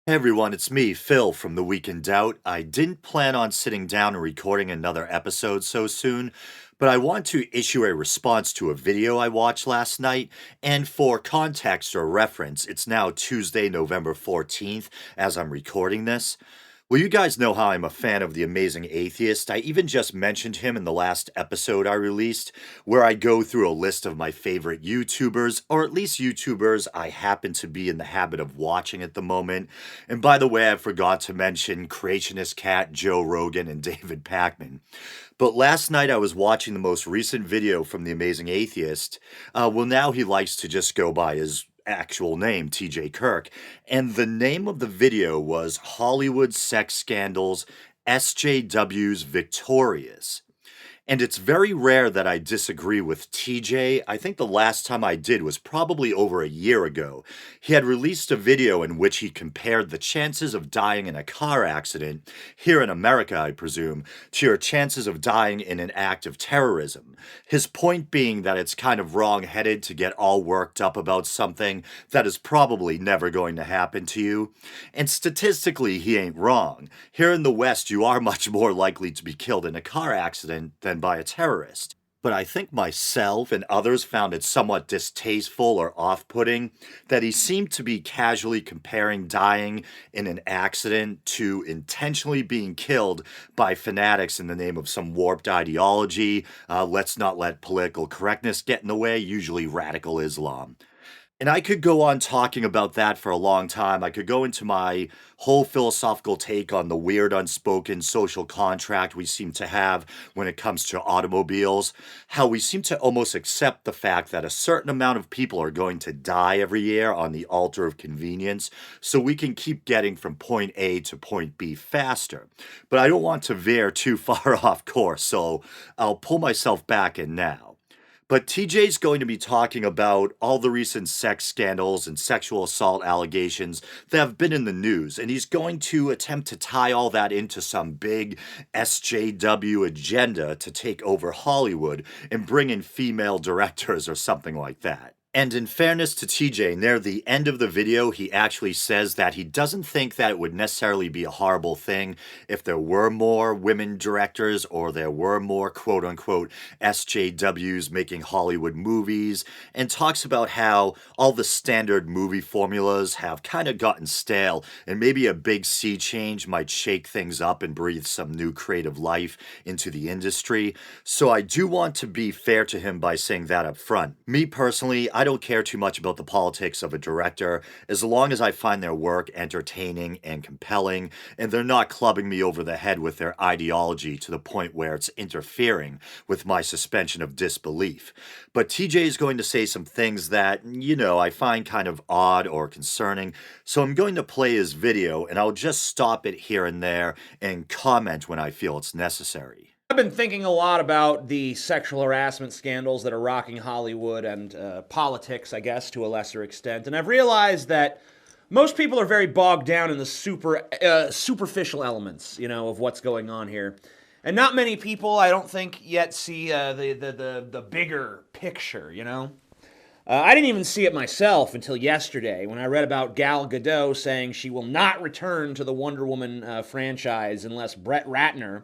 Hey everyone, it's me, Phil from The Week in Doubt. I didn't plan on sitting down and recording another episode so soon, but I want to issue a response to a video I watched last night. And for context or reference, it's now Tuesday, November 14th, as I'm recording this. Well, you guys know how I'm a fan of the Amazing Atheist. I even just mentioned him in the last episode I released, where I go through a list of my favorite YouTubers, or at least YouTubers I happen to be in the habit of watching at the moment. And by the way, I forgot to mention Creationist Cat, Joe Rogan, and David Pakman. But last night I was watching the most recent video from the Amazing Atheist. Well, now he likes to just go by his actual name, TJ Kirk. And the name of the video was Hollywood Sex Scandals SJW's Victorious. And it's very rare that I disagree with TJ. I think the last time I did was probably over a year ago. He had released a video in which he compared the chances of dying in a car accident, here in America, I presume, to your chances of dying in an act of terrorism. His point being that it's kind of wrong-headed to get all worked up about something that is probably never going to happen to you. And statistically, he ain't wrong. Here in the West, you are much more likely to be killed in a car accident than by a terrorist. But I think myself and others found it somewhat distasteful or off putting that he seemed to be casually comparing dying in an accident to intentionally being killed by fanatics in the name of some warped ideology. Let's not let political correctness get in the way, usually radical Islam. And I could go on talking about that for a long time. I could go into my whole philosophical take on the weird unspoken social contract we seem to have when it comes to automobiles, how we seem to almost accept the fact that a certain amount of people are going to die every year on the altar of convenience, so we can keep getting from point A to point B faster. But I don't want to veer too far off course, so I'll pull myself back in now. But TJ's going to be talking about all the recent sex scandals and sexual assault allegations that have been in the news, and he's going to attempt to tie all that into some big SJW agenda to take over Hollywood and bring in female directors or something like that. And in fairness to TJ, near the end of the video, he actually says that he doesn't think that it would necessarily be a horrible thing if there were more women directors or there were more quote unquote SJWs making Hollywood movies, and talks about how all the standard movie formulas have kind of gotten stale, and maybe a big sea change might shake things up and breathe some new creative life into the industry. So I do want to be fair to him by saying that up front. Me personally, I don't care too much about the politics of a director as long as I find their work entertaining and compelling, and they're not clubbing me over the head with their ideology to the point where it's interfering with my suspension of disbelief. But TJ is going to say some things that, I find kind of odd or concerning, so I'm going to play his video and I'll just stop it here and there and comment when I feel it's necessary. I've been thinking a lot about the sexual harassment scandals that are rocking Hollywood and politics, I guess, to a lesser extent. And I've realized that most people are very bogged down in the superficial elements, of what's going on here. And not many people, I don't think, yet see the bigger picture. I didn't even see it myself until yesterday when I read about Gal Gadot saying she will not return to the Wonder Woman franchise unless Brett Ratner,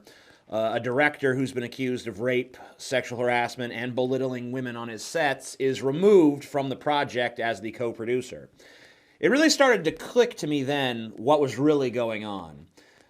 a director who's been accused of rape, sexual harassment, and belittling women on his sets, is removed from the project as the co-producer. It really started to click to me then what was really going on.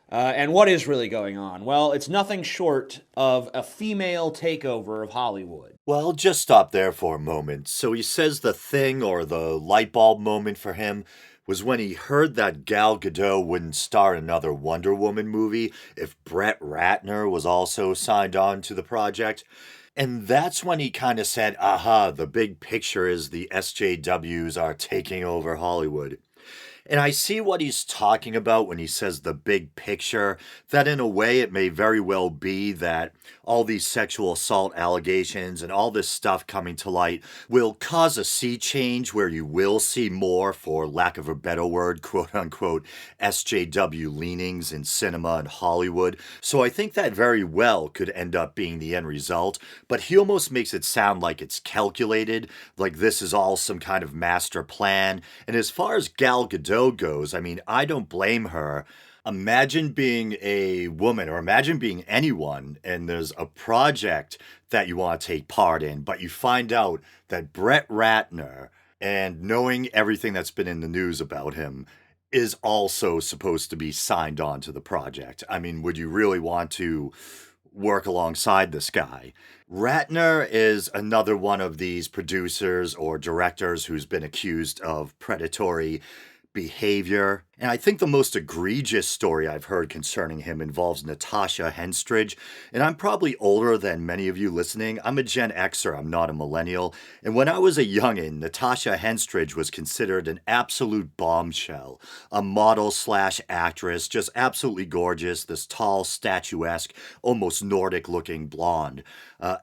And what is really going on? Well, it's nothing short of a female takeover of Hollywood. Well, just stop there for a moment. So he says the thing or the light bulb moment for him was when he heard that Gal Gadot wouldn't star in another Wonder Woman movie if Brett Ratner was also signed on to the project. And that's when he kind of said, aha, the big picture is the SJWs are taking over Hollywood. And I see what he's talking about when he says the big picture, that in a way it may very well be that all these sexual assault allegations and all this stuff coming to light will cause a sea change where you will see more, for lack of a better word, quote unquote, SJW leanings in cinema and Hollywood. So I think that very well could end up being the end result, but he almost makes it sound like it's calculated, like this is all some kind of master plan. And as far as Gal Gadot will goes, I mean, I don't blame her. Imagine being a woman or imagine being anyone and there's a project that you want to take part in, but you find out that Brett Ratner, and knowing everything that's been in the news about him, is also supposed to be signed on to the project. I mean, would you really want to work alongside this guy? Ratner is another one of these producers or directors who's been accused of predatory behavior. And I think the most egregious story I've heard concerning him involves Natasha Henstridge. And I'm probably older than many of you listening. I'm a Gen Xer, I'm not a millennial. And when I was a youngin', Natasha Henstridge was considered an absolute bombshell, a model slash actress, just absolutely gorgeous, this tall, statuesque, almost Nordic looking blonde.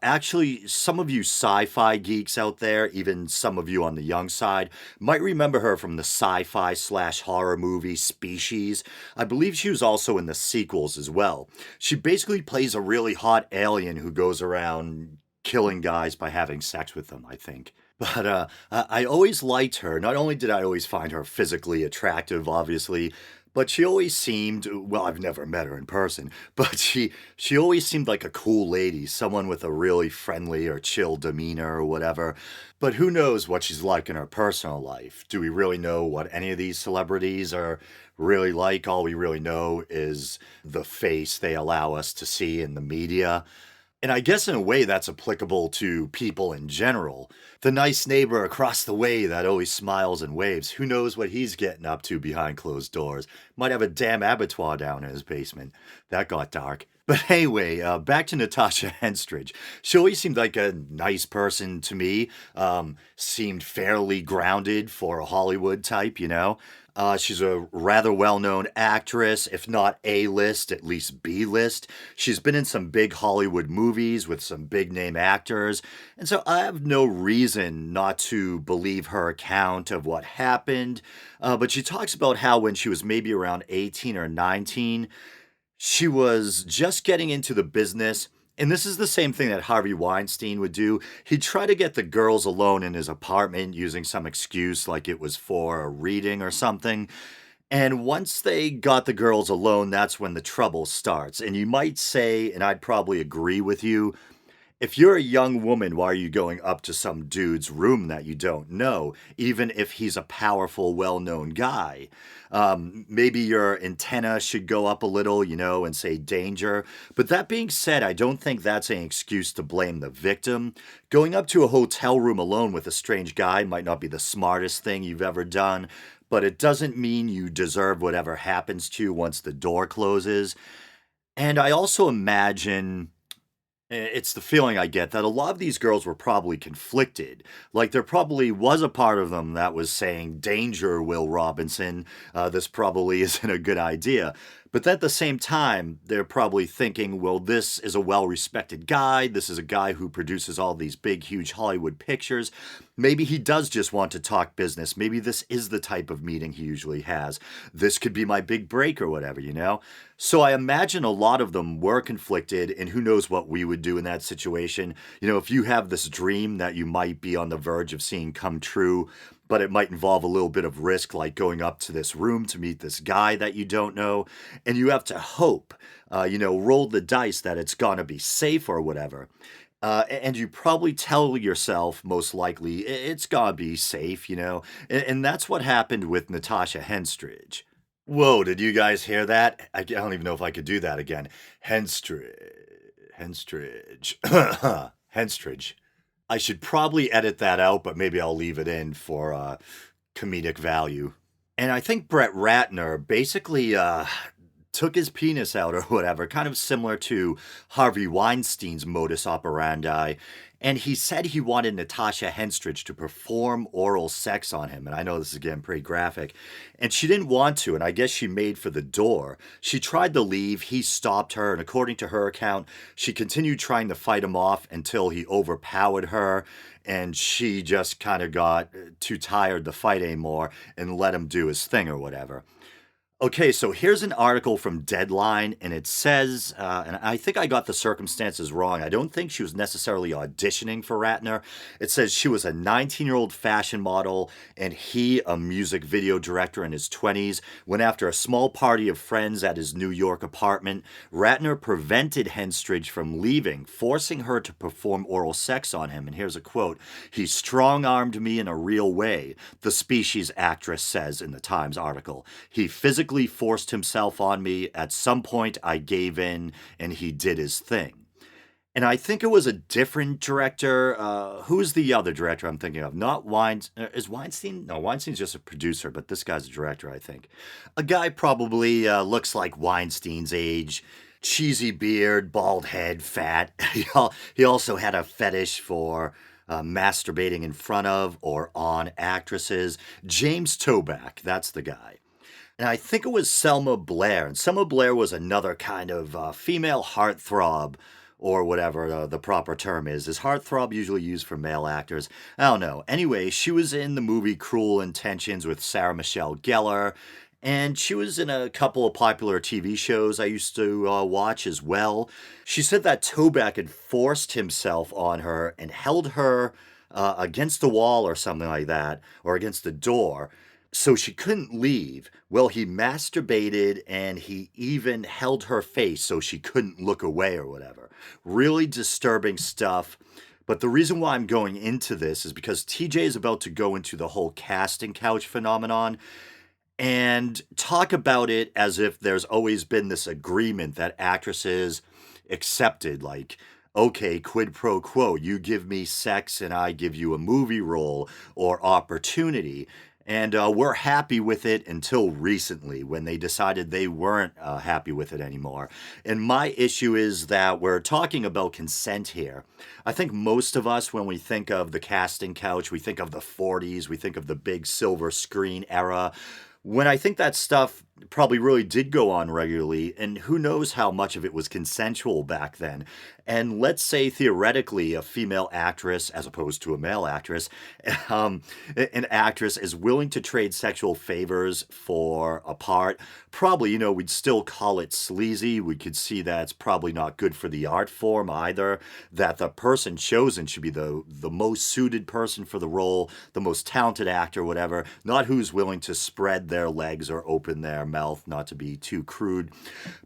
Actually, some of you sci-fi geeks out there, even some of you on the young side, might remember her from the sci-fi slash horror movie Species. I believe she was also in the sequels as well. She basically plays a really hot alien who goes around killing guys by having sex with them, I think. But I always liked her. Not only did I always find her physically attractive, obviously, but she always seemed, well, I've never met her in person, but she always seemed like a cool lady, someone with a really friendly or chill demeanor or whatever. But who knows what she's like in her personal life? Do we really know what any of these celebrities are really like? All we really know is the face they allow us to see in the media. And I guess in a way that's applicable to people in general. The nice neighbor across the way that always smiles and waves, who knows what he's getting up to behind closed doors? Might have a damn abattoir down in his basement. That got dark. But anyway, back to Natasha Henstridge. She always seemed like a nice person to me. Seemed fairly grounded for a Hollywood type, you know? She's a rather well-known actress, if not A-list, at least B-list. She's been in some big Hollywood movies with some big-name actors, and so I have no reason not to believe her account of what happened. But she talks about how when she was maybe around 18 or 19, she was just getting into the business. And this is the same thing that Harvey Weinstein would do. He'd try to get the girls alone in his apartment using some excuse like it was for a reading or something. And once they got the girls alone, that's when the trouble starts. And you might say, and I'd probably agree with you, if you're a young woman, why are you going up to some dude's room that you don't know, even if he's a powerful, well known guy? Maybe your antenna should go up a little, you know, and say danger. But that being said, I don't think that's an excuse to blame the victim. Going up to a hotel room alone with a strange guy might not be the smartest thing you've ever done, but it doesn't mean you deserve whatever happens to you once the door closes. And I also imagine. It's the feeling I get that a lot of these girls were probably conflicted. Like there probably was a part of them that was saying, danger, Will Robinson, this probably isn't a good idea. But at the same time, they're probably thinking, well, this is a well respected guy. This is a guy who produces all these big, huge Hollywood pictures. Maybe he does just want to talk business. Maybe this is the type of meeting he usually has. This could be my big break or whatever, you know? So I imagine a lot of them were conflicted, and who knows what we would do in that situation. You know, if you have this dream that you might be on the verge of seeing come true, but it might involve a little bit of risk, like going up to this room to meet this guy that you don't know, and you have to hope, roll the dice that it's gonna be safe or whatever. And you probably tell yourself, most likely, it's gonna be safe, you know? And that's what happened with Natasha Henstridge. Whoa, did you guys hear that? I don't even know if I could do that again. Henstridge. Henstridge. I should probably edit that out, but maybe I'll leave it in for comedic value. And I think Brett Ratner basically took his penis out or whatever, kind of similar to Harvey Weinstein's modus operandi. And he said he wanted Natasha Henstridge to perform oral sex on him. And I know this is again pretty graphic. And she didn't want to, and I guess she made for the door. She tried to leave, he stopped her, and according to her account, she continued trying to fight him off until he overpowered her, and she just kind of got too tired to fight anymore and let him do his thing or whatever. Okay, so here's an article from Deadline, and it says, and I think I got the circumstances wrong. I don't think she was necessarily auditioning for Ratner. It says she was a 19-year-old fashion model, and he, a music video director in his 20s, when after a small party of friends at his New York apartment, Ratner prevented Henstridge from leaving, forcing her to perform oral sex on him. And here's a quote: "He strong-armed me in a real way," the Species actress says in the Times article. "He physically forced himself on me. At some point, I gave in, and he did his thing." And I think it was a different director. Who's the other director I'm thinking of? Not Weinstein. Is Weinstein? No, Weinstein's just a producer, but this guy's a director, I think. A guy probably looks like Weinstein's age. Cheesy beard, bald head, fat. He also had a fetish for masturbating in front of or on actresses. James Toback, that's the guy. And I think it was Selma Blair. And Selma Blair was another kind of female heartthrob, or whatever the proper term is. Is heartthrob usually used for male actors? I don't know. Anyway, she was in the movie Cruel Intentions with Sarah Michelle Gellar. And she was in a couple of popular TV shows I used to watch as well. She said that Toback had forced himself on her and held her against the wall or something like that, or against the door, so she couldn't leave. Well, he masturbated and he even held her face so she couldn't look away or whatever. Really disturbing stuff. But the reason why I'm going into this is because TJ is about to go into the whole casting couch phenomenon and talk about it as if there's always been this agreement that actresses accepted, like, okay, quid pro quo, you give me sex and I give you a movie role or opportunity. And we're happy with it until recently when they decided they weren't happy with it anymore. And my issue is that we're talking about consent here. I think most of us, when we think of the casting couch, we think of the 40s, we think of the big silver screen era, when I think that stuff probably really did go on regularly, and who knows how much of it was consensual back then. And let's say theoretically a female actress, as opposed to a male actress, an actress is willing to trade sexual favors for a part. Probably, we'd still call it sleazy. We could see that it's probably not good for the art form either, that the person chosen should be the most suited person for the role, the most talented actor, whatever, not who's willing to spread their legs or open their mouth, not to be too crude.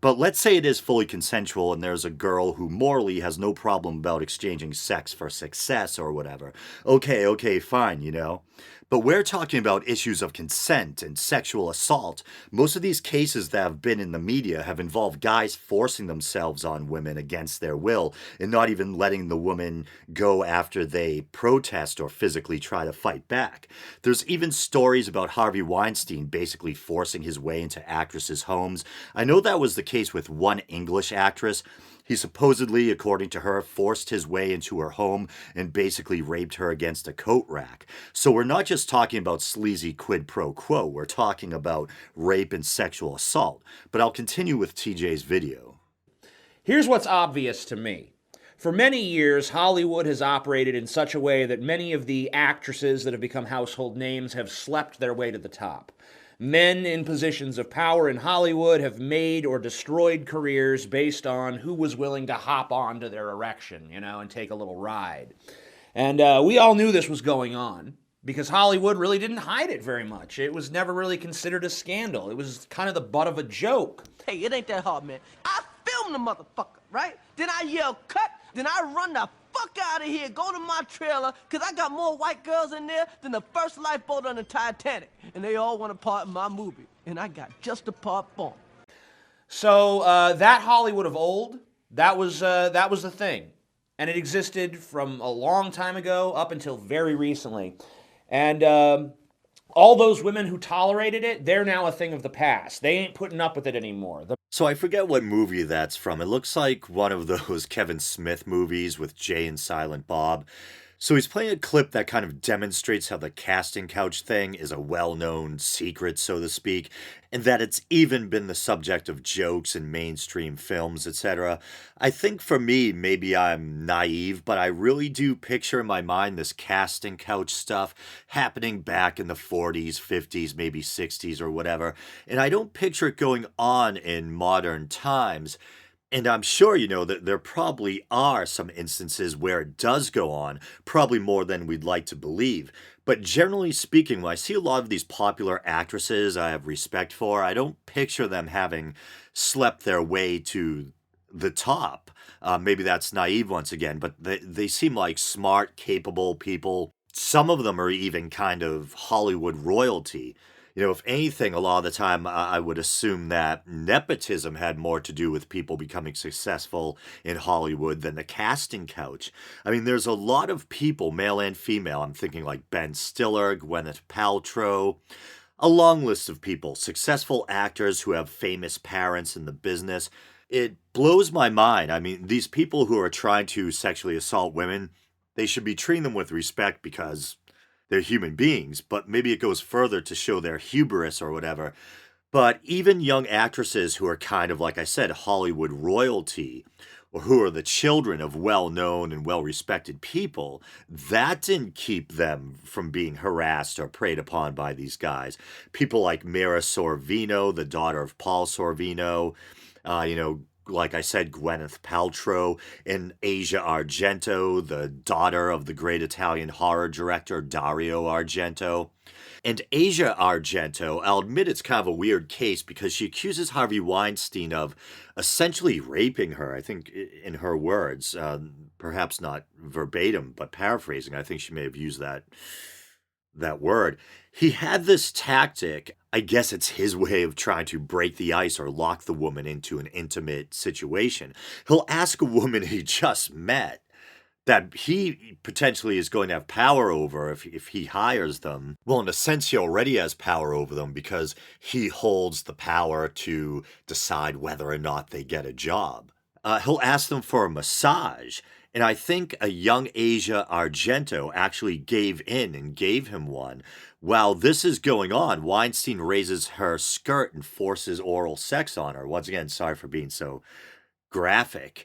But let's say it is fully consensual and there's a girl who morally has no problem about exchanging sex for success or whatever. Okay, fine. But we're talking about issues of consent and sexual assault. Most of these cases that have been in the media have involved guys forcing themselves on women against their will and not even letting the woman go after they protest or physically try to fight back. There's even stories about Harvey Weinstein basically forcing his way into actresses' homes. I know that was the case with one English actress. He supposedly, according to her, forced his way into her home and basically raped her against a coat rack. So we're not just talking about sleazy quid pro quo, we're talking about rape and sexual assault. But I'll continue with TJ's video. Here's what's obvious to me. For many years, Hollywood has operated in such a way that many of the actresses that have become household names have slept their way to the top. Men in positions of power in Hollywood have made or destroyed careers based on who was willing to hop onto their erection, and take a little ride. And we all knew this was going on because Hollywood really didn't hide it very much. It was never really considered a scandal. It was kind of the butt of a joke. Hey, it ain't that hard, man. I filmed the motherfucker, right? Then I yell, cut. Then I run the fuck out of here, go to my trailer, because I got more white girls in there than the first lifeboat on the Titanic. And they all want a part in my movie. And I got just a part for them. So that Hollywood of old, that was the thing. And it existed from a long time ago up until very recently. And all those women who tolerated it, they're now a thing of the past. They ain't putting up with it anymore. So I forget what movie that's from. It looks like one of those Kevin Smith movies with Jay and Silent Bob. So he's playing a clip that kind of demonstrates how the casting couch thing is a well-known secret, so to speak, and that it's even been the subject of jokes in mainstream films, etc. I think for me, maybe I'm naive, but I really do picture in my mind this casting couch stuff happening back in the 40s, 50s, maybe 60s or whatever, and I don't picture it going on in modern times. And I'm sure, that there probably are some instances where it does go on, probably more than we'd like to believe. But generally speaking, when I see a lot of these popular actresses I have respect for, I don't picture them having slept their way to the top. Maybe that's naive once again, but they seem like smart, capable people. Some of them are even kind of Hollywood royalty. If anything, a lot of the time I would assume that nepotism had more to do with people becoming successful in Hollywood than the casting couch. I mean, there's a lot of people, male and female. I'm thinking like Ben Stiller, Gwyneth Paltrow, a long list of people, successful actors who have famous parents in the business. It blows my mind. I mean, these people who are trying to sexually assault women, they should be treating them with respect because they're human beings, but maybe it goes further to show their hubris or whatever. But even young actresses who are kind of, like I said, Hollywood royalty, or who are the children of well known and well respected people, that didn't keep them from being harassed or preyed upon by these guys. People like Mira Sorvino, the daughter of Paul Sorvino, like I said, Gwyneth Paltrow, and Asia Argento, the daughter of the great Italian horror director Dario Argento. And Asia Argento, I'll admit it's kind of a weird case because she accuses Harvey Weinstein of essentially raping her, I think in her words, perhaps not verbatim, but paraphrasing. I think she may have used that word. He had this tactic. I guess it's his way of trying to break the ice or lock the woman into an intimate situation. He'll ask a woman he just met that he potentially is going to have power over if he hires them. Well, in a sense, he already has power over them because he holds the power to decide whether or not they get a job. He'll ask them for a massage. And I think a young Asia Argento actually gave in and gave him one. While this is going on, Weinstein raises her skirt and forces oral sex on her. Once again, sorry for being so graphic.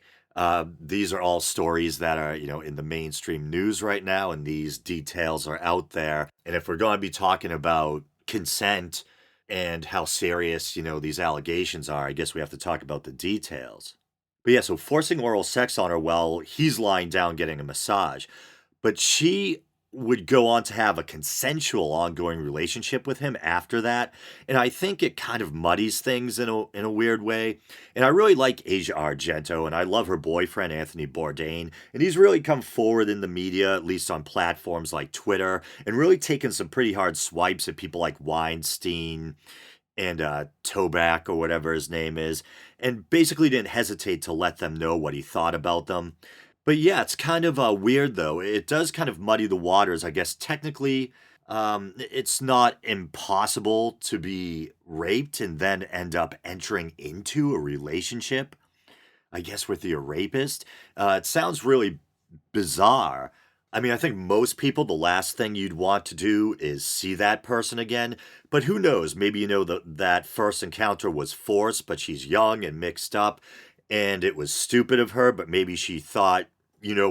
These are all stories that are, in the mainstream news right now, and these details are out there. And if we're going to be talking about consent and how serious, these allegations are, I guess we have to talk about the details. But yeah, so forcing oral sex on her while he's lying down getting a massage. But she would go on to have a consensual ongoing relationship with him after that. And I think it kind of muddies things in a weird way. And I really like Asia Argento, and I love her boyfriend, Anthony Bourdain. And he's really come forward in the media, at least on platforms like Twitter, and really taken some pretty hard swipes at people like Weinstein and Toback or whatever his name is, and basically didn't hesitate to let them know what he thought about them. But yeah, it's kind of weird though. It does kind of muddy the waters. I guess technically, it's not impossible to be raped and then end up entering into a relationship, I guess, with your rapist. It sounds really bizarre. I mean, I think most people, the last thing you'd want to do is see that person again. But who knows? Maybe that first encounter was forced, but she's young and mixed up, and it was stupid of her. But maybe she thought,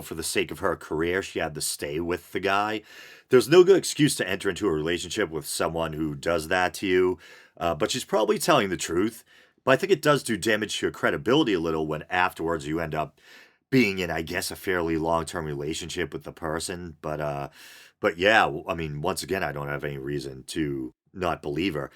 for the sake of her career, she had to stay with the guy. There's no good excuse to enter into a relationship with someone who does that to you. But she's probably telling the truth. But I think it does do damage to your credibility a little when afterwards you end up being in, I guess, a fairly long-term relationship with the person. But yeah, I mean, once again, I don't have any reason to not believe her.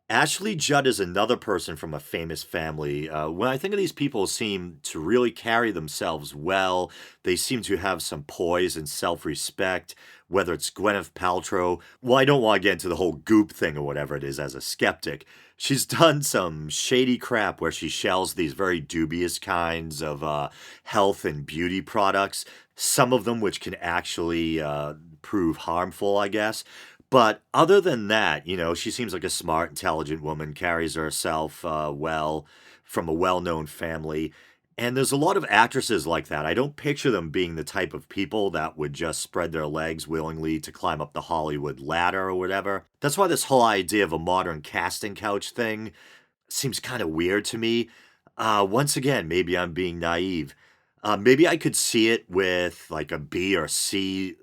Ashley Judd is another person from a famous family. When I think of these people seem to really carry themselves well, they seem to have some poise and self-respect, whether it's Gwyneth Paltrow. Well, I don't want to get into the whole goop thing or whatever it is as a skeptic. She's done some shady crap where she shells these very dubious kinds of health and beauty products, some of them which can actually prove harmful, I guess. But other than that, she seems like a smart, intelligent woman, carries herself well, from a well-known family. And there's a lot of actresses like that. I don't picture them being the type of people that would just spread their legs willingly to climb up the Hollywood ladder or whatever. That's why this whole idea of a modern casting couch thing seems kind of weird to me. Once again, maybe I'm being naive. Maybe I could see it with like a B or C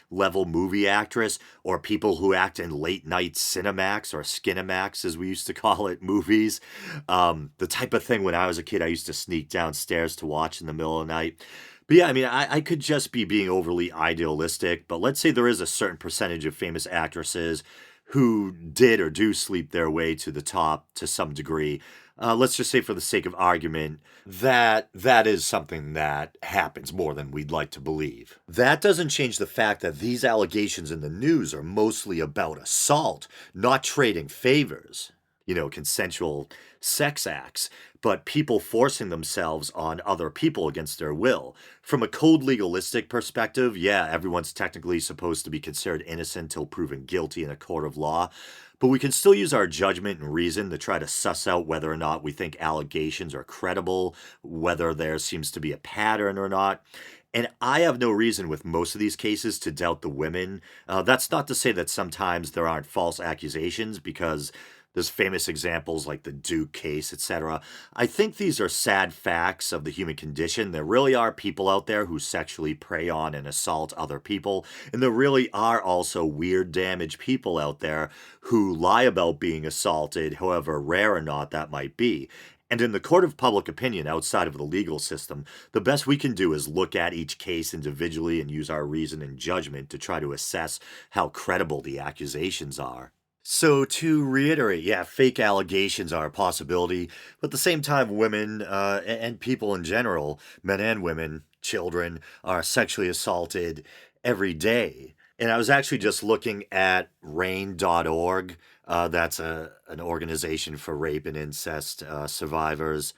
level movie actress, or people who act in late night Cinemax or Skinemax, as we used to call it, movies. The type of thing when I was a kid I used to sneak downstairs to watch in the middle of the night. But yeah, I mean, I could just be being overly idealistic, but let's say there is a certain percentage of famous actresses who did or do sleep their way to the top to some degree. Let's just say, for the sake of argument, that that is something that happens more than we'd like to believe. That doesn't change the fact that these allegations in the news are mostly about assault, not trading favors. Consensual sex acts, but people forcing themselves on other people against their will. From a cold legalistic perspective, yeah, everyone's technically supposed to be considered innocent till proven guilty in a court of law, but we can still use our judgment and reason to try to suss out whether or not we think allegations are credible, whether there seems to be a pattern or not. And I have no reason with most of these cases to doubt the women. That's not to say that sometimes there aren't false accusations, because there's famous examples like the Duke case, etc. I think these are sad facts of the human condition. There really are people out there who sexually prey on and assault other people. And there really are also weird, damaged people out there who lie about being assaulted, however rare or not that might be. And in the court of public opinion outside of the legal system, the best we can do is look at each case individually and use our reason and judgment to try to assess how credible the accusations are. So to reiterate, yeah, fake allegations are a possibility, but at the same time, women and people in general, men and women, children, are sexually assaulted every day. And I was actually just looking at RAINN.org. That's an organization for rape and incest survivors.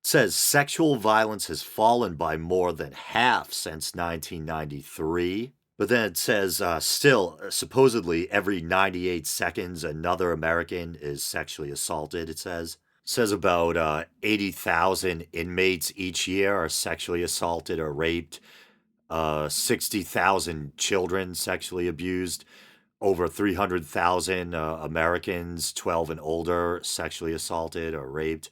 It says sexual violence has fallen by more than half since 1993. But then it says, still, supposedly every 98 seconds, another American is sexually assaulted, it says. It says about 80,000 inmates each year are sexually assaulted or raped, 60,000 children sexually abused, over 300,000 Americans 12 and older sexually assaulted or raped,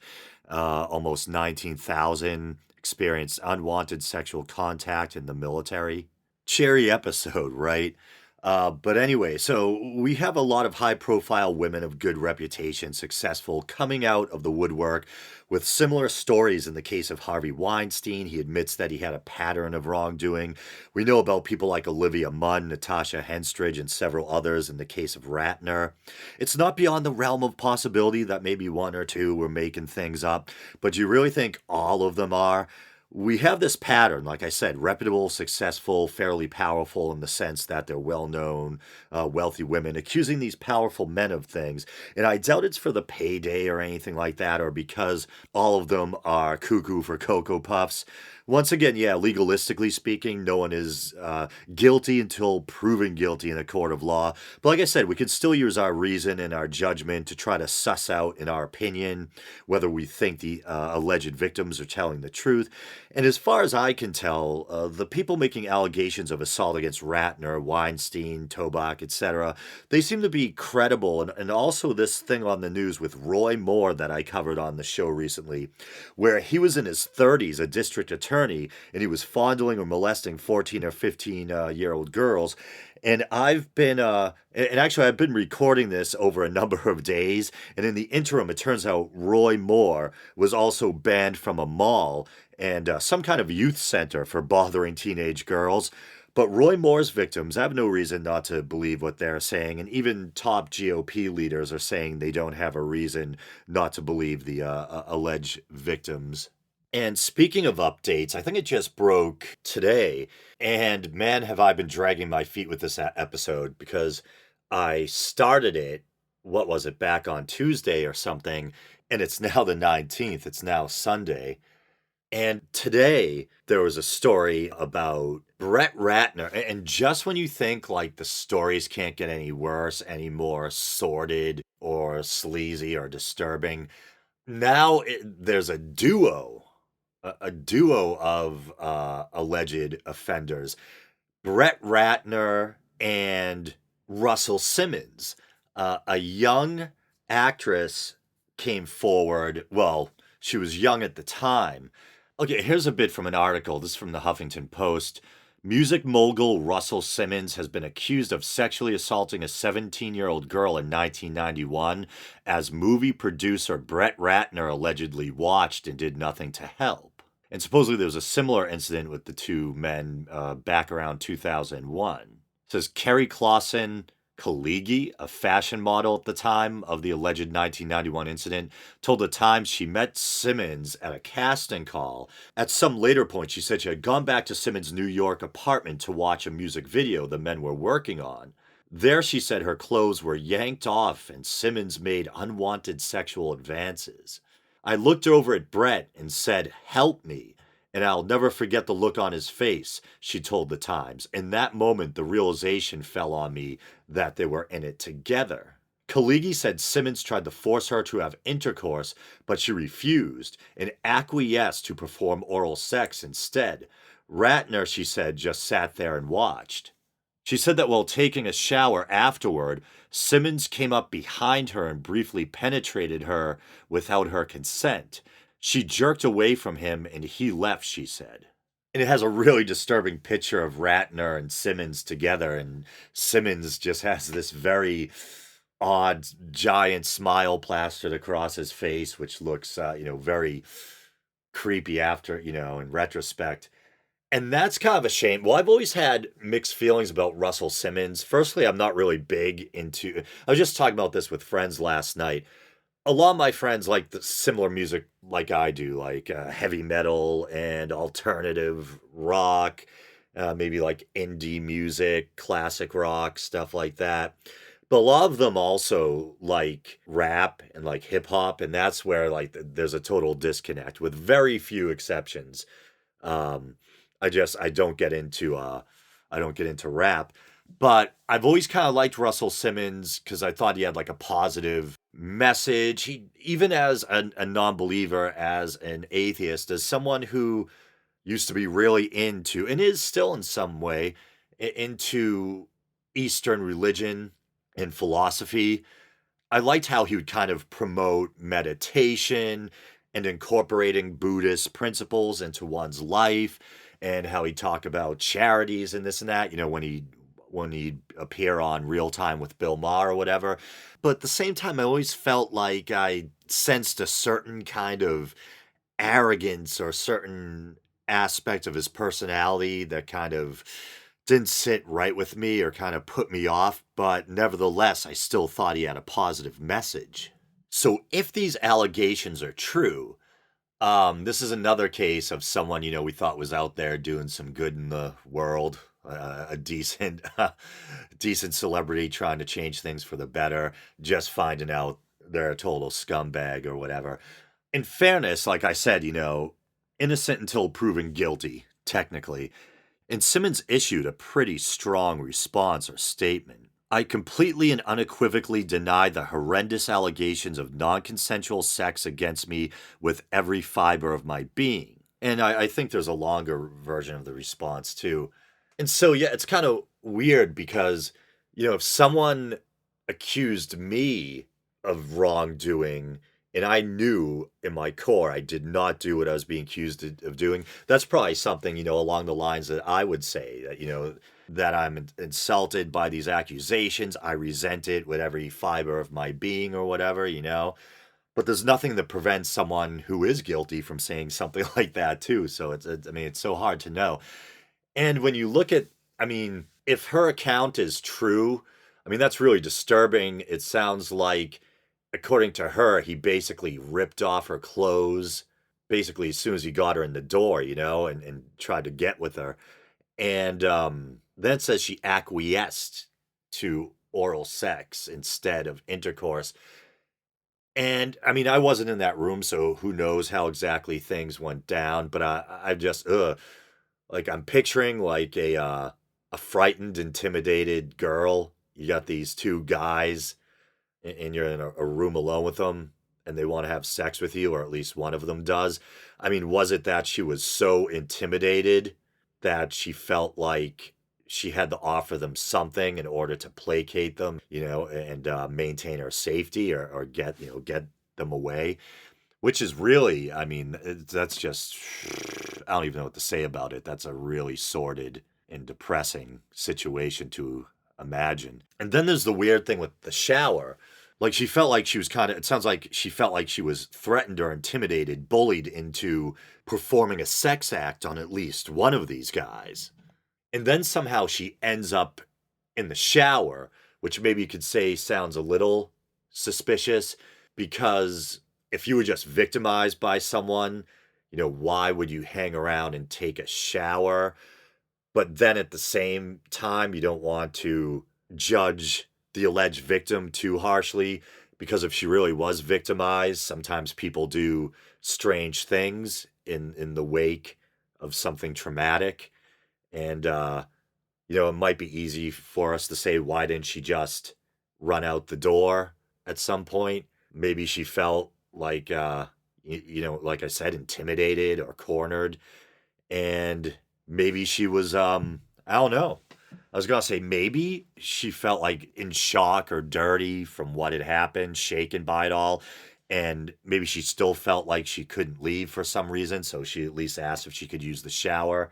almost 19,000 experienced unwanted sexual contact in the military. Cherry episode, right? But anyway, so we have a lot of high profile women of good reputation, successful, coming out of the woodwork with similar stories. In the case of Harvey Weinstein, he admits that he had a pattern of wrongdoing. We know about people like Olivia Munn, Natasha Henstridge, and several others in the case of Ratner. It's not beyond the realm of possibility that maybe one or two were making things up, but do you really think all of them are? We have this pattern, like I said, reputable, successful, fairly powerful in the sense that they're well known, wealthy women accusing these powerful men of things. And I doubt it's for the payday or anything like that, or because all of them are cuckoo for Cocoa Puffs. Once again, yeah, legalistically speaking, no one is guilty until proven guilty in a court of law. But like I said, we can still use our reason and our judgment to try to suss out, in our opinion, whether we think the alleged victims are telling the truth. And as far as I can tell, the people making allegations of assault against Ratner, Weinstein, Tobak, etc., they seem to be credible. And also this thing on the news with Roy Moore that I covered on the show recently, where he was in his 30s, a district attorney, and he was fondling or molesting 14 or 15-year-old girls. And I've been, and actually I've been recording this over a number of days. And in the interim, it turns out Roy Moore was also banned from a mall and some kind of youth center for bothering teenage girls. But Roy Moore's victims have no reason not to believe what they're saying, and even top GOP leaders are saying they don't have a reason not to believe the alleged victims. And speaking of updates, I think it just broke today, and man, have I been dragging my feet with this episode, because I started it, what was it, back on Tuesday or something, and it's now the 19th, it's now Sunday. And today there was a story about Brett Ratner. And just when you think like the stories can't get any worse, any more sordid or sleazy or disturbing, now there's a duo a duo of alleged offenders, Brett Ratner and Russell Simmons. A young actress came forward. Well, she was young at the time. Okay, here's a bit from an article. This is from the Huffington Post. Music mogul Russell Simmons has been accused of sexually assaulting a 17-year-old girl in 1991 as movie producer Brett Ratner allegedly watched and did nothing to help. And supposedly there was a similar incident with the two men back around 2001. It says Kerry Clausen Kaligi, a fashion model at the time of the alleged 1991 incident, told the Times she met Simmons at a casting call. At some later point, she said she had gone back to Simmons' New York apartment to watch a music video the men were working on. There, she said her clothes were yanked off and Simmons made unwanted sexual advances. I looked over at Brett and said, "Help me." And I'll never forget the look on his face, she told the Times. In that moment, the realization fell on me that they were in it together. Kaligi said Simmons tried to force her to have intercourse, but she refused and acquiesced to perform oral sex instead. Ratner, she said, just sat there and watched. She said that while taking a shower afterward, Simmons came up behind her and briefly penetrated her without her consent. She jerked away from him and he left, she said. And it has a really disturbing picture of Ratner and Simmons together, and Simmons just has this very odd giant smile plastered across his face, which looks, very creepy after, in retrospect. And that's kind of a shame. Well, I've always had mixed feelings about Russell Simmons. Firstly, I'm not really big into, I was just talking about this with friends last night. A lot of my friends like the similar music like I do, like heavy metal and alternative rock, maybe like indie music, classic rock, stuff like that. But a lot of them also like rap and like hip hop, and that's where like there's a total disconnect, with very few exceptions. Um, I don't get into rap. But I've always kind of liked Russell Simmons because I thought he had like a positive message. He, even as a non-believer, as an atheist, as someone who used to be really into, and is still in some way, into Eastern religion and philosophy, I liked how he would kind of promote meditation and incorporating Buddhist principles into one's life, and how he talked about charities and this and that, when he'd appear on Real Time with Bill Maher or whatever. But at the same time, I always felt like I sensed a certain kind of arrogance or certain aspect of his personality that kind of didn't sit right with me or kind of put me off. But nevertheless, I still thought he had a positive message. So if these allegations are true, this is another case of someone, we thought was out there doing some good in the world, a decent, decent celebrity trying to change things for the better, just finding out they're a total scumbag or whatever. In fairness, like I said, innocent until proven guilty, technically. And Simmons issued a pretty strong response or statement. I completely and unequivocally deny the horrendous allegations of non-consensual sex against me with every fiber of my being. And I think there's a longer version of the response too. And so, yeah, it's kind of weird because, if someone accused me of wrongdoing and I knew in my core I did not do what I was being accused of doing, that's probably something, along the lines that I would say that, that I'm insulted by these accusations. I resent it with every fiber of my being or whatever. But there's nothing that prevents someone who is guilty from saying something like that too. So it's so hard to know. And when you look at, if her account is true, that's really disturbing. It sounds like, according to her, he basically ripped off her clothes, basically as soon as he got her in the door, and tried to get with her. And then it says she acquiesced to oral sex instead of intercourse. And I wasn't in that room, so who knows how exactly things went down. But I just, like I'm picturing like a frightened, intimidated girl. You got these two guys, and you're in a room alone with them, and they want to have sex with you, or at least one of them does. I mean, was it that she was so intimidated that she felt like she had to offer them something in order to placate them, and maintain her safety, or get them away? Which is really, I mean, that's just, I don't even know what to say about it. That's a really sordid and depressing situation to imagine. And then there's the weird thing with the shower. Like, she felt like she was it sounds like she felt like she was threatened or intimidated, bullied into performing a sex act on at least one of these guys. And then somehow she ends up in the shower, which maybe you could say sounds a little suspicious, because if you were just victimized by someone, why would you hang around and take a shower? But then at the same time, you don't want to judge the alleged victim too harshly, because if she really was victimized, sometimes people do strange things in the wake of something traumatic. And, it might be easy for us to say, why didn't she just run out the door at some point? Maybe she felt like, like I said, intimidated or cornered. And maybe she was, I don't know. I was going to say maybe she felt like in shock or dirty from what had happened, shaken by it all. And maybe she still felt like she couldn't leave for some reason. So she at least asked if she could use the shower.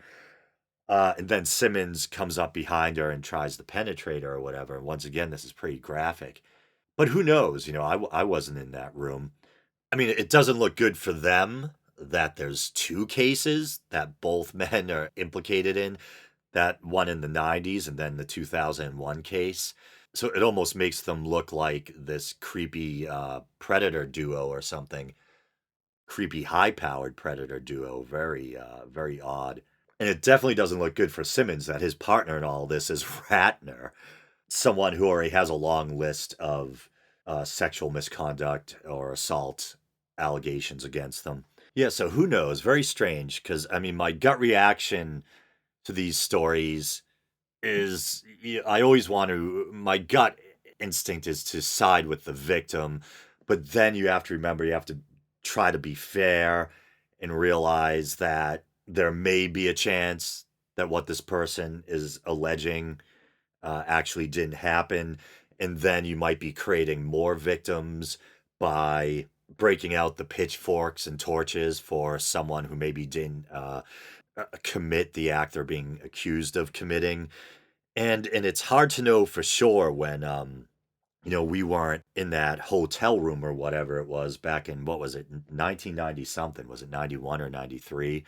And then Simmons comes up behind her and tries to penetrate her or whatever. And once again, this is pretty graphic. But who knows? I wasn't in that room. I mean, it doesn't look good for them that there's two cases that both men are implicated in, that one in the 90s and then the 2001 case. So it almost makes them look like this creepy predator duo or something. Creepy high-powered predator duo. Very, very odd. And it definitely doesn't look good for Simmons that his partner in all this is Ratner, someone who already has a long list of sexual misconduct or assault allegations against them. Yeah, so who knows? Very strange, because, I mean, my gut reaction to these stories is, I always my gut instinct is to side with the victim, but then you have to remember, you have to try to be fair and realize that there may be a chance that what this person is alleging actually didn't happen. And then you might be creating more victims by breaking out the pitchforks and torches for someone who maybe didn't commit the act they're being accused of committing. And it's hard to know for sure when we weren't in that hotel room or whatever it was back in, what was it, 1990 something? Was it 91 or 93?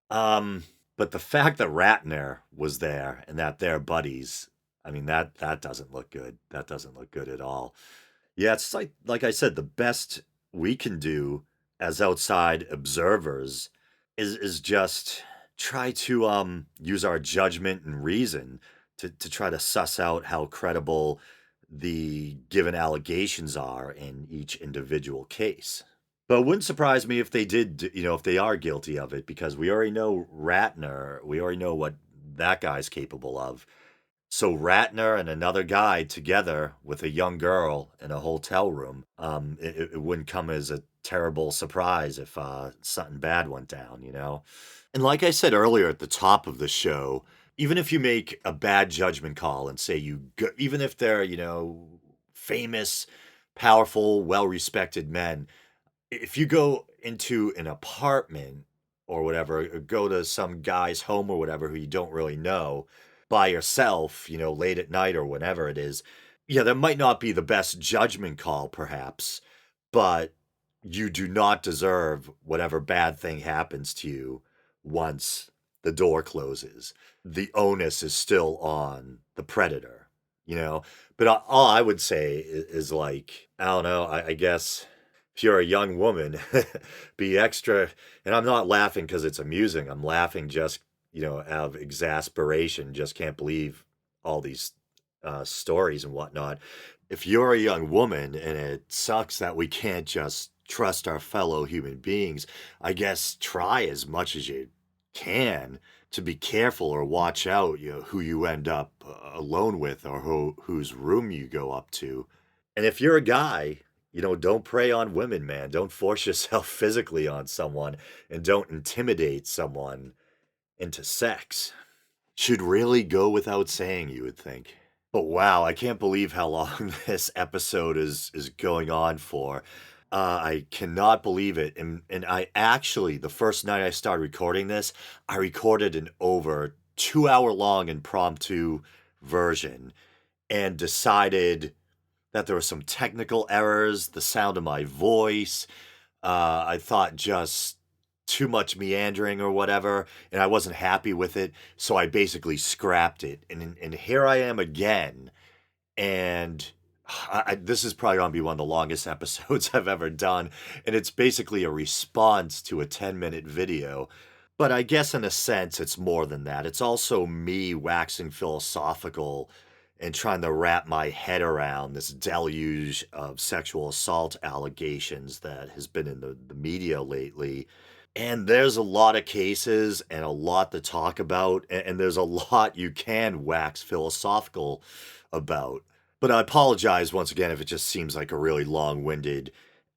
But the fact that Ratner was there and that they're buddies, I mean, that doesn't look good. That doesn't look good at all. Yeah, it's like I said, the best we can do as outside observers is just try to use our judgment and reason to try to suss out how credible the given allegations are in each individual case. But it wouldn't surprise me if they did, if they are guilty of it, because we already know Ratner, we already know what that guy's capable of. So Ratner and another guy together with a young girl in a hotel room, it wouldn't come as a terrible surprise if something bad went down. And like I said earlier at the top of the show, even if you make a bad judgment call and say even if they're, famous, powerful, well-respected men, if you go into an apartment or whatever, or go to some guy's home or whatever who you don't really know by yourself, late at night or whenever it is, yeah, that might not be the best judgment call, perhaps, but you do not deserve whatever bad thing happens to you once the door closes. The onus is still on the predator. But all I would say is like, I don't know, I guess if you're a young woman, be extra. And I'm not laughing because it's amusing. I'm laughing just, out of exasperation. Just can't believe all these stories and whatnot. If you're a young woman and it sucks that we can't just trust our fellow human beings, I guess try as much as you can to be careful or watch out, who you end up alone with or whose room you go up to. And if you're a guy, Don't prey on women, man. Don't force yourself physically on someone, and don't intimidate someone into sex. Should really go without saying, you would think. But wow, I can't believe how long this episode is going on for. I cannot believe it. And I actually, the first night I started recording this, I recorded an over 2 hour long impromptu version and decided that there were some technical errors, the sound of my voice. I thought just too much meandering or whatever, and I wasn't happy with it, so I basically scrapped it. And here I am again, and this is probably going to be one of the longest episodes I've ever done, and it's basically a response to a 10-minute video. But I guess in a sense, it's more than that. It's also me waxing philosophical and trying to wrap my head around this deluge of sexual assault allegations that has been in the media lately. And there's a lot of cases and a lot to talk about, and there's a lot you can wax philosophical about. But I apologize once again if it just seems like a really long-winded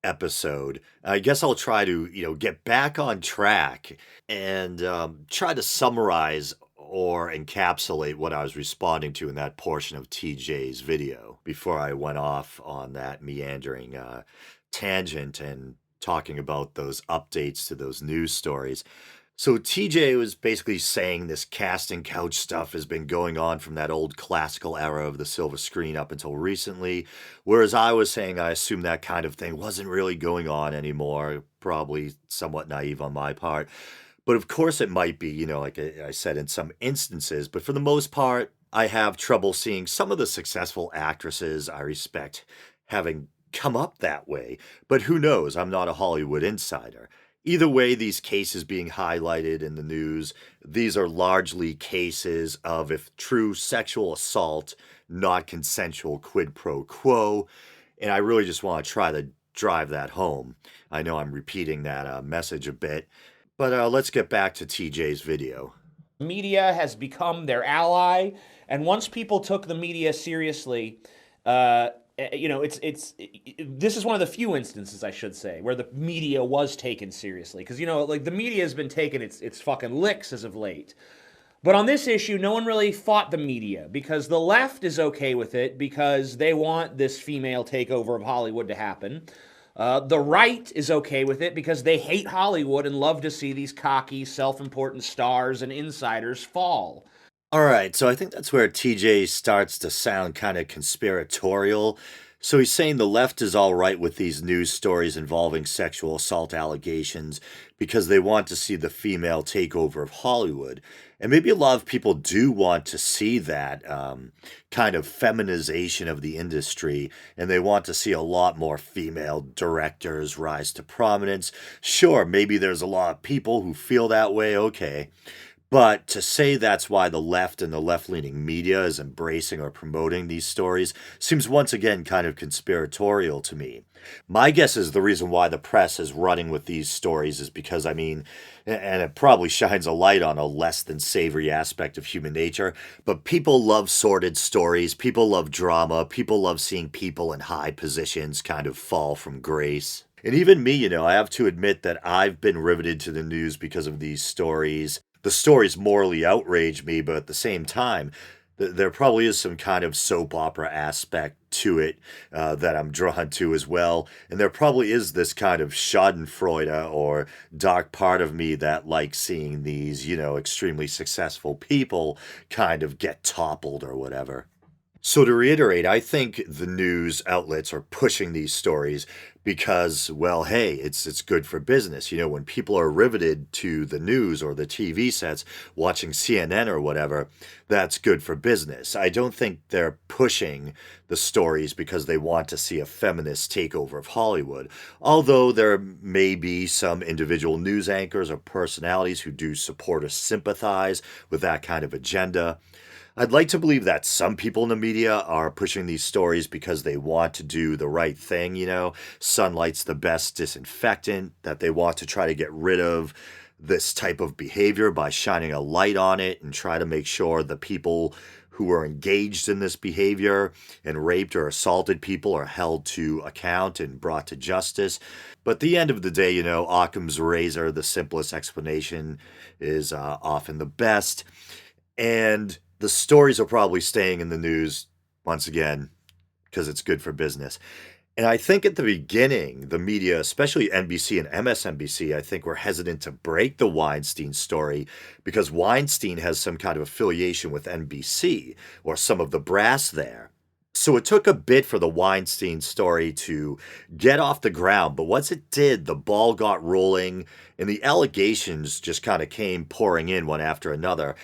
episode. I guess I'll try to, get back on track and try to summarize or encapsulate what I was responding to in that portion of TJ's video before I went off on that meandering tangent and talking about those updates to those news stories. So TJ was basically saying this casting couch stuff has been going on from that old classical era of the silver screen up until recently, whereas I was saying I assumed that kind of thing wasn't really going on anymore, probably somewhat naive on my part. But of course it might be, like I said, in some instances, but for the most part, I have trouble seeing some of the successful actresses I respect having come up that way. But who knows? I'm not a Hollywood insider. Either way, these cases being highlighted in the news, these are largely cases of, if true, sexual assault, not consensual quid pro quo. And I really just want to try to drive that home. I know I'm repeating that message a bit, but let's get back to TJ's video. Media has become their ally, and once people took the media seriously, this is one of the few instances, I should say, where the media was taken seriously. Because, the media has been taking its fucking licks as of late. But on this issue, no one really fought the media because the left is okay with it because they want this female takeover of Hollywood to happen. The right is okay with it because they hate Hollywood and love to see these cocky, self-important stars and insiders fall. All right, so I think that's where TJ starts to sound kind of conspiratorial. So he's saying the left is all right with these news stories involving sexual assault allegations because they want to see the female takeover of Hollywood. And maybe a lot of people do want to see that kind of feminization of the industry, and they want to see a lot more female directors rise to prominence. Sure, maybe there's a lot of people who feel that way, okay. But to say that's why the left and the left-leaning media is embracing or promoting these stories seems once again kind of conspiratorial to me. My guess is the reason why the press is running with these stories is because, and it probably shines a light on a less than savory aspect of human nature, but people love sordid stories, people love drama, people love seeing people in high positions kind of fall from grace. And even me, I have to admit that I've been riveted to the news because of these stories. The stories morally outrage me, but at the same time, there probably is some kind of soap opera aspect to it that I'm drawn to as well. And there probably is this kind of schadenfreude or dark part of me that likes seeing these, extremely successful people kind of get toppled or whatever. So to reiterate, I think the news outlets are pushing these stories because, well, hey, it's good for business. When people are riveted to the news or the TV sets, watching CNN or whatever, that's good for business. I don't think they're pushing the stories because they want to see a feminist takeover of Hollywood. Although there may be some individual news anchors or personalities who do support or sympathize with that kind of agenda. I'd like to believe that some people in the media are pushing these stories because they want to do the right thing, Sunlight's the best disinfectant, that they want to try to get rid of this type of behavior by shining a light on it and try to make sure the people who were engaged in this behavior and raped or assaulted people are held to account and brought to justice. But at the end of the day, Occam's razor, the simplest explanation, is often the best. And the stories are probably staying in the news, once again, because it's good for business. And I think at the beginning, the media, especially NBC and MSNBC, I think were hesitant to break the Weinstein story because Weinstein has some kind of affiliation with NBC or some of the brass there. So it took a bit for the Weinstein story to get off the ground, but once it did, the ball got rolling and the allegations just kind of came pouring in one after another.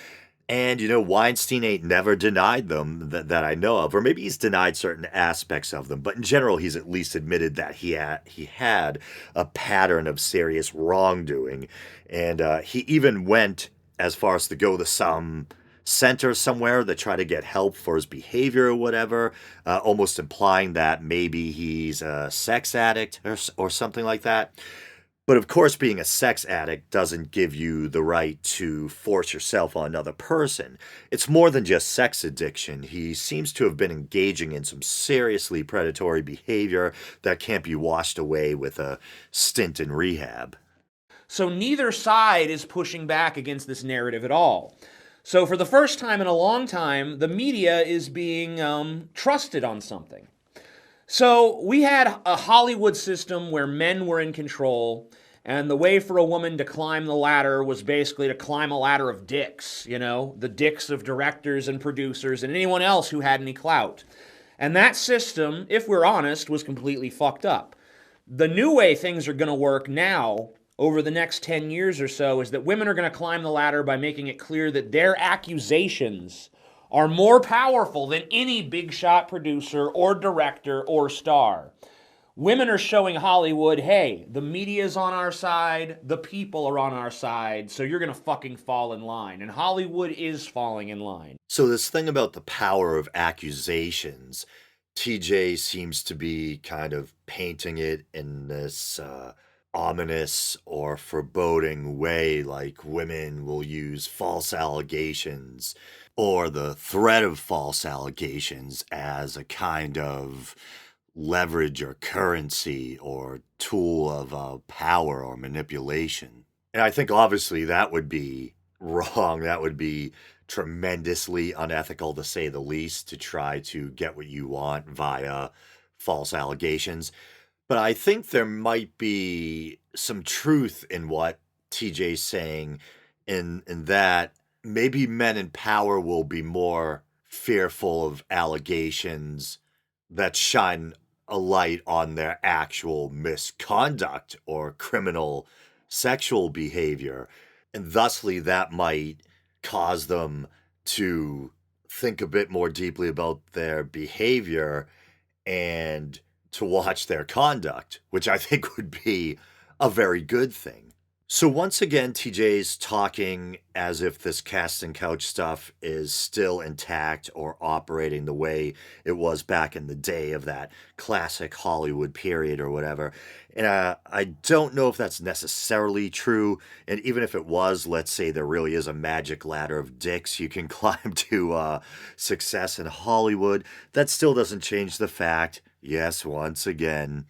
And, Weinstein ain't never denied them that I know of, or maybe he's denied certain aspects of them. But in general, he's at least admitted that he had a pattern of serious wrongdoing. And he even went as far as to go to some center somewhere that tried to get help for his behavior or whatever, almost implying that maybe he's a sex addict or something like that. But of course, being a sex addict doesn't give you the right to force yourself on another person. It's more than just sex addiction. He seems to have been engaging in some seriously predatory behavior that can't be washed away with a stint in rehab. So neither side is pushing back against this narrative at all. So for the first time in a long time, the media is being trusted on something. So we had a Hollywood system where men were in control, and the way for a woman to climb the ladder was basically to climb a ladder of dicks, the dicks of directors and producers and anyone else who had any clout. And that system, if we're honest, was completely fucked up. The new way things are going to work now, over the next 10 years or so, is that women are going to climb the ladder by making it clear that their accusations are more powerful than any big shot producer or director or star. Women are showing Hollywood, hey, the media's on our side, the people are on our side, so you're gonna fucking fall in line. And Hollywood is falling in line. So this thing about the power of accusations, TJ seems to be kind of painting it in this ominous or foreboding way, like women will use false allegations or the threat of false allegations as a kind of leverage or currency or tool of power or manipulation. And I think obviously that would be wrong. That would be tremendously unethical, to say the least, to try to get what you want via false allegations. But I think there might be some truth in what TJ's saying in that maybe men in power will be more fearful of allegations that shine a light on their actual misconduct or criminal sexual behavior. And thusly, that might cause them to think a bit more deeply about their behavior and to watch their conduct, which I think would be a very good thing. So once again, TJ's talking as if this casting couch stuff is still intact or operating the way it was back in the day of that classic Hollywood period or whatever. And I don't know if that's necessarily true. And even if it was, let's say there really is a magic ladder of dicks you can climb to success in Hollywood. That still doesn't change the fact, yes, once again,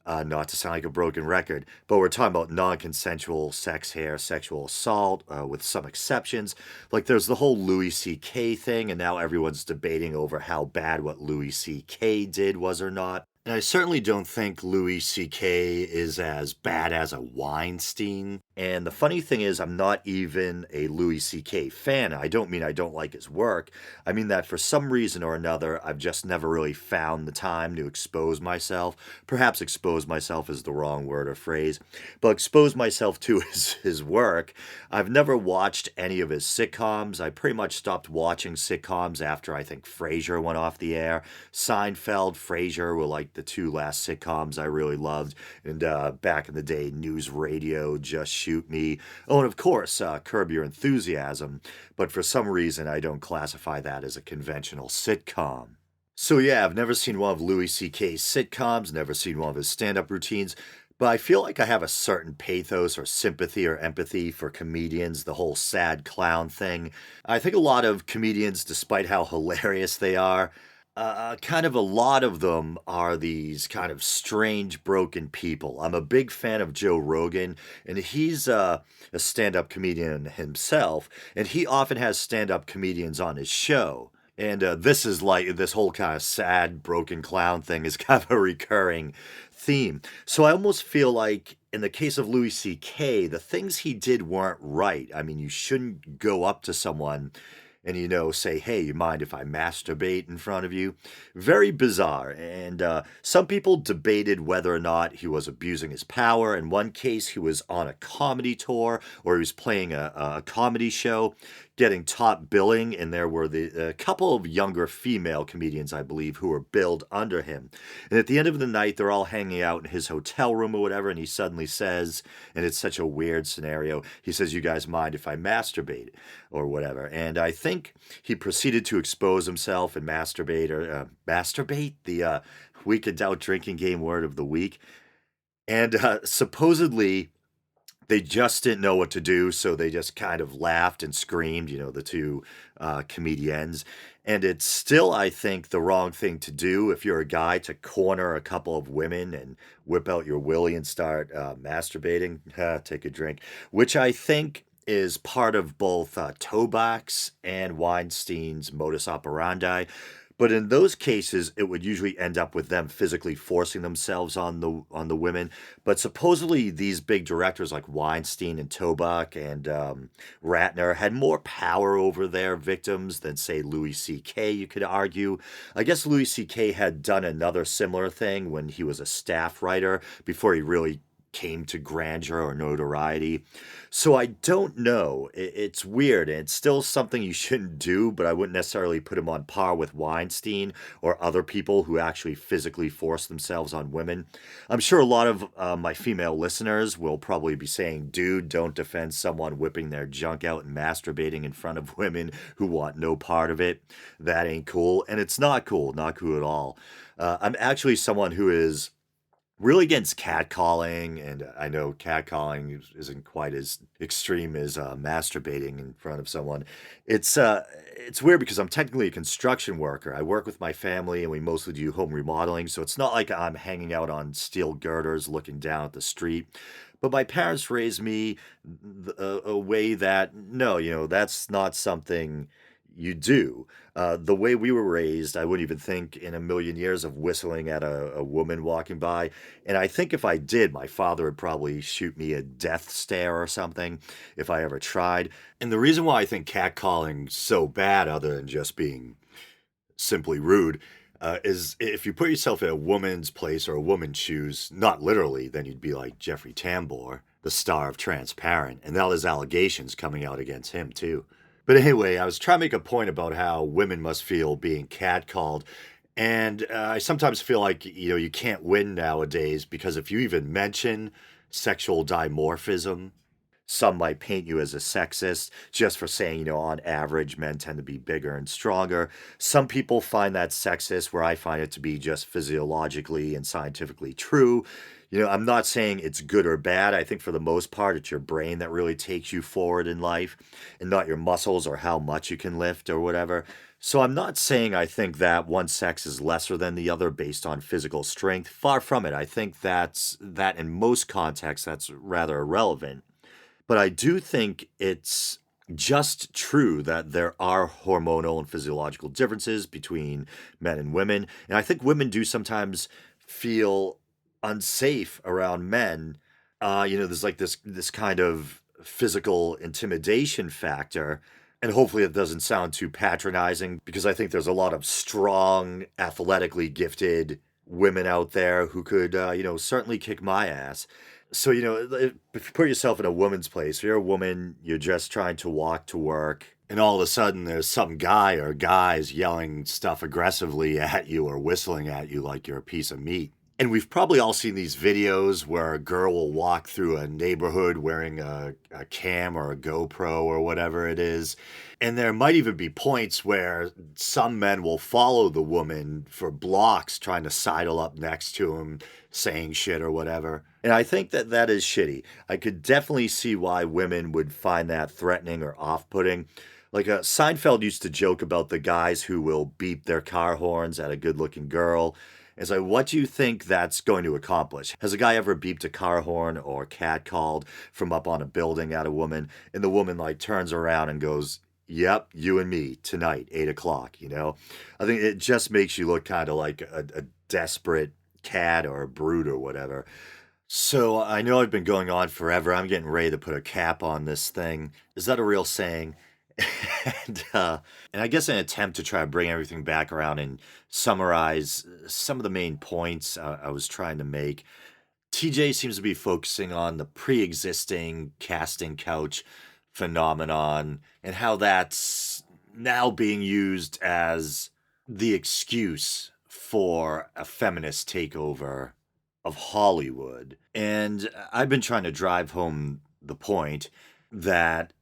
not to sound like a broken record, but we're talking about non-consensual sex, sexual assault, with some exceptions. Like there's the whole Louis C.K. thing, and now everyone's debating over how bad what Louis C.K. did was or not. And I certainly don't think Louis C.K. is as bad as a Weinstein. And the funny thing is, I'm not even a Louis C.K. fan. I don't mean I don't like his work. I mean that for some reason or another, I've just never really found the time to expose myself. Perhaps expose myself is the wrong word or phrase, but expose myself to his work. I've never watched any of his sitcoms. I pretty much stopped watching sitcoms after I think Frasier went off the air. Seinfeld, Frasier were like the two last sitcoms I really loved. And back in the day, News Radio, Just Shoot Me. Oh, and of course, Curb Your Enthusiasm. But for some reason, I don't classify that as a conventional sitcom. So yeah, I've never seen one of Louis C.K.'s sitcoms, never seen one of his stand-up routines. but I feel like I have a certain pathos or sympathy or empathy for comedians, the whole sad clown thing. I think a lot of comedians, despite how hilarious they are, kind of a lot of them are these kind of strange, broken people. I'm a big fan of Joe Rogan, and he's a stand up comedian himself, and he often has stand up comedians on his show. And this is like this whole kind of sad, broken clown thing is kind of a recurring theme. So I almost feel like in the case of Louis C.K., the things he did weren't right. I mean, you shouldn't go up to someone and, say, hey, you mind if I masturbate in front of you? Very bizarre. And some people debated whether or not he was abusing his power. In one case, he was on a comedy tour or he was playing a comedy show, getting top billing, and there were a couple of younger female comedians, I believe, who were billed under him. And at the end of the night, they're all hanging out in his hotel room or whatever, and he suddenly says, and it's such a weird scenario, he says, you guys mind if I masturbate or whatever? And I think he proceeded to expose himself and masturbate, the Week of Doubt drinking game word of the week. And supposedly, they just didn't know what to do, so they just kind of laughed and screamed, the two comedians. And it's still, I think, the wrong thing to do if you're a guy to corner a couple of women and whip out your willy and start masturbating. Take a drink, which I think is part of both Toback's and Weinstein's modus operandi. But in those cases, it would usually end up with them physically forcing themselves on the women. But supposedly, these big directors like Weinstein and Toback and Ratner had more power over their victims than, say, Louis C.K., you could argue. I guess Louis C.K. had done another similar thing when he was a staff writer before he really came to grandeur or notoriety. So I don't know. It's weird, and it's still something you shouldn't do, but I wouldn't necessarily put him on par with Weinstein or other people who actually physically force themselves on women. I'm sure a lot of my female listeners will probably be saying, dude, don't defend someone whipping their junk out and masturbating in front of women who want no part of it. That ain't cool. And it's not cool at all. I'm actually someone who is really against catcalling, and I know catcalling isn't quite as extreme as masturbating in front of someone. It's weird because I'm technically a construction worker. I work with my family, and we mostly do home remodeling, so it's not like I'm hanging out on steel girders looking down at the street. But my parents raised me a way that, no, that's not something you do. The way we were raised, I wouldn't even think in a million years of whistling at a woman walking by. And I think if I did, my father would probably shoot me a death stare or something if I ever tried. And the reason why I think catcalling's so bad, other than just being simply rude, is if you put yourself in a woman's place or a woman's shoes, not literally, then you'd be like Jeffrey Tambor, the star of Transparent, and all his allegations coming out against him too. But anyway, I was trying to make a point about how women must feel being catcalled. And I sometimes feel like, you can't win nowadays because if you even mention sexual dimorphism, some might paint you as a sexist just for saying, on average, men tend to be bigger and stronger. Some people find that sexist, where I find it to be just physiologically and scientifically true. I'm not saying it's good or bad. I think for the most part, it's your brain that really takes you forward in life and not your muscles or how much you can lift or whatever. So I'm not saying I think that one sex is lesser than the other based on physical strength. Far from it. I think that in most contexts, that's rather irrelevant. But I do think it's just true that there are hormonal and physiological differences between men and women. And I think women do sometimes feel unsafe around men. There's like this kind of physical intimidation factor. And hopefully it doesn't sound too patronizing, because I think there's a lot of strong, athletically gifted women out there who could, certainly kick my ass. So, if you put yourself in a woman's place, if you're a woman, you're just trying to walk to work, and all of a sudden there's some guy or guys yelling stuff aggressively at you or whistling at you like you're a piece of meat. And we've probably all seen these videos where a girl will walk through a neighborhood wearing a cam or a GoPro or whatever it is. And there might even be points where some men will follow the woman for blocks trying to sidle up next to him, saying shit or whatever. And I think that that is shitty. I could definitely see why women would find that threatening or off putting. Like Seinfeld used to joke about the guys who will beep their car horns at a good looking girl. It's like, what do you think that's going to accomplish? Has a guy ever beeped a car horn or catcalled from up on a building at a woman, and the woman like turns around and goes, "Yep, you and me tonight, 8 o'clock." You know, I think it just makes you look kind of like a desperate cat or a brute or whatever. So I know I've been going on forever. I'm getting ready to put a cap on this thing. Is that a real saying? and uh, and I guess an attempt to try to bring everything back around and summarize some of the main points I was trying to make. TJ seems to be focusing on the pre-existing casting couch phenomenon and how that's now being used as the excuse for a feminist takeover of Hollywood. And I've been trying to drive home the point that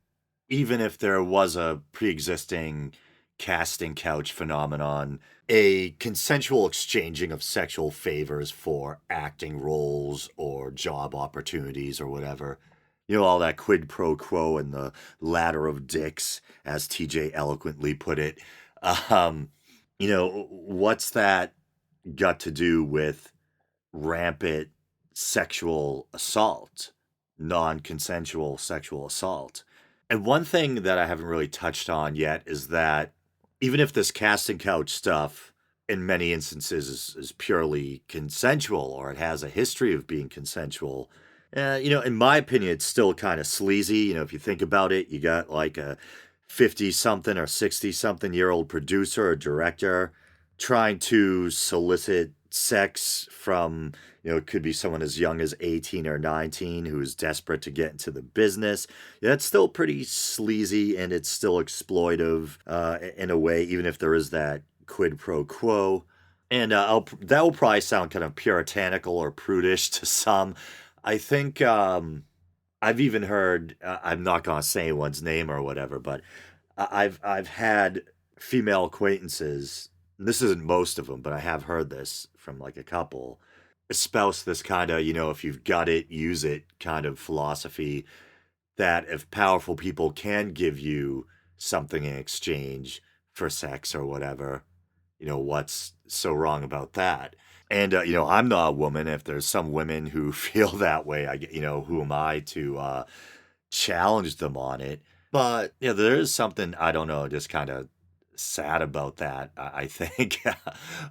even if there was a pre-existing casting couch phenomenon, a consensual exchanging of sexual favors for acting roles or job opportunities or whatever. You know, all that quid pro quo and the ladder of dicks, as TJ eloquently put it. Um, what's that got to do with rampant sexual assault, non consensual sexual assault? And one thing that I haven't really touched on yet is that even if this casting couch stuff in many instances is purely consensual or it has a history of being consensual, in my opinion, it's still kind of sleazy. If you think about it, you got like a 50 something or 60 something year old producer or director trying to solicit sex from, it could be someone as young as 18 or 19 who's desperate to get into the business. Yeah, it's still pretty sleazy and it's still exploitive in a way, even if there is that quid pro quo. And that will probably sound kind of puritanical or prudish to some. I think I've even heard, I'm not going to say anyone's name or whatever, but I've had female acquaintances, and this isn't most of them, but I have heard this from like a couple, espouse this kind of, if you've got it, use it kind of philosophy that if powerful people can give you something in exchange for sex or whatever, what's so wrong about that? And, I'm not a woman. If there's some women who feel that way, who am I to challenge them on it? But, there is something, I don't know, just kind of sad about that. I think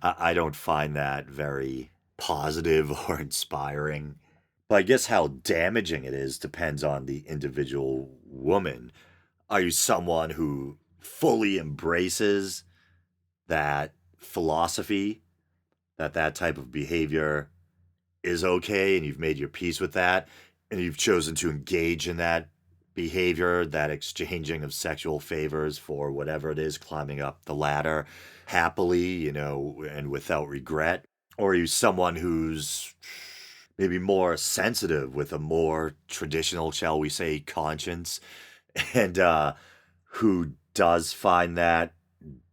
I don't find that very positive or inspiring. But I guess how damaging it is depends on the individual woman. Are you someone who fully embraces that philosophy, that type of behavior is okay, and you've made your peace with that, and you've chosen to engage in that behavior, that exchanging of sexual favors for whatever it is, climbing up the ladder happily, and without regret? Or are you someone who's maybe more sensitive with a more traditional, shall we say, conscience, and who does find that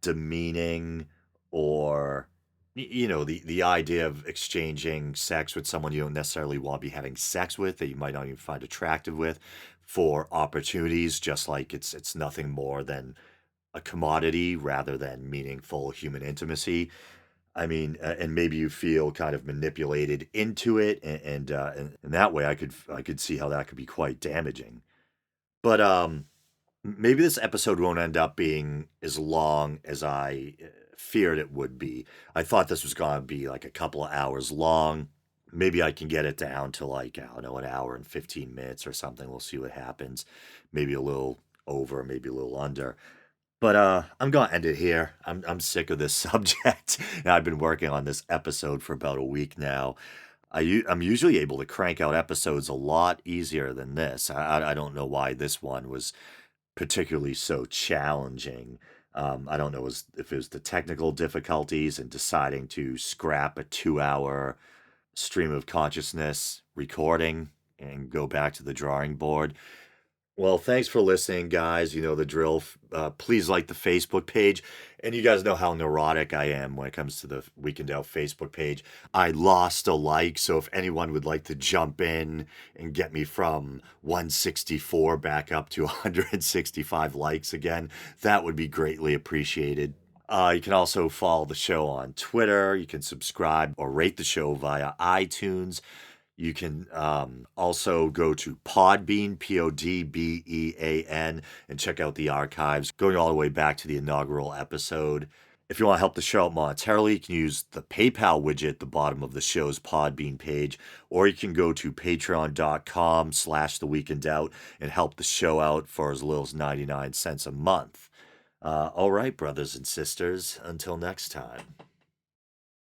demeaning, or the idea of exchanging sex with someone you don't necessarily want to be having sex with, that you might not even find attractive with, for opportunities, just like it's nothing more than a commodity rather than meaningful human intimacy. I mean, and maybe you feel kind of manipulated into it, and in that way, I could see how that could be quite damaging. But maybe this episode won't end up being as long as I feared it would be. I thought this was going to be like a couple of hours long. Maybe I can get it down to like, I don't know, an hour and 15 minutes or something. We'll see what happens. Maybe a little over, maybe a little under. But I'm gonna end it here. I'm sick of this subject. And I've been working on this episode for about a week now. I'm usually able to crank out episodes a lot easier than this. I don't know why this one was particularly so challenging. I don't know if it was the technical difficulties in deciding to scrap a 2 hour stream of consciousness recording and go back to the drawing board. Well, thanks for listening, guys. You know the drill. Please like the Facebook page. And you guys know how neurotic I am when it comes to the Weekend Out Facebook page. I lost a like, so if anyone would like to jump in and get me from 164 back up to 165 likes again, that would be greatly appreciated. You can also follow the show on Twitter. You can subscribe or rate the show via iTunes. You can also go to Podbean, Podbean, and check out the archives going all the way back to the inaugural episode. If you want to help the show out monetarily, you can use the PayPal widget at the bottom of the show's Podbean page, or you can go to patreon.com/theweekendoubt and help the show out for as little as 99 cents a month. All right, brothers and sisters, until next time.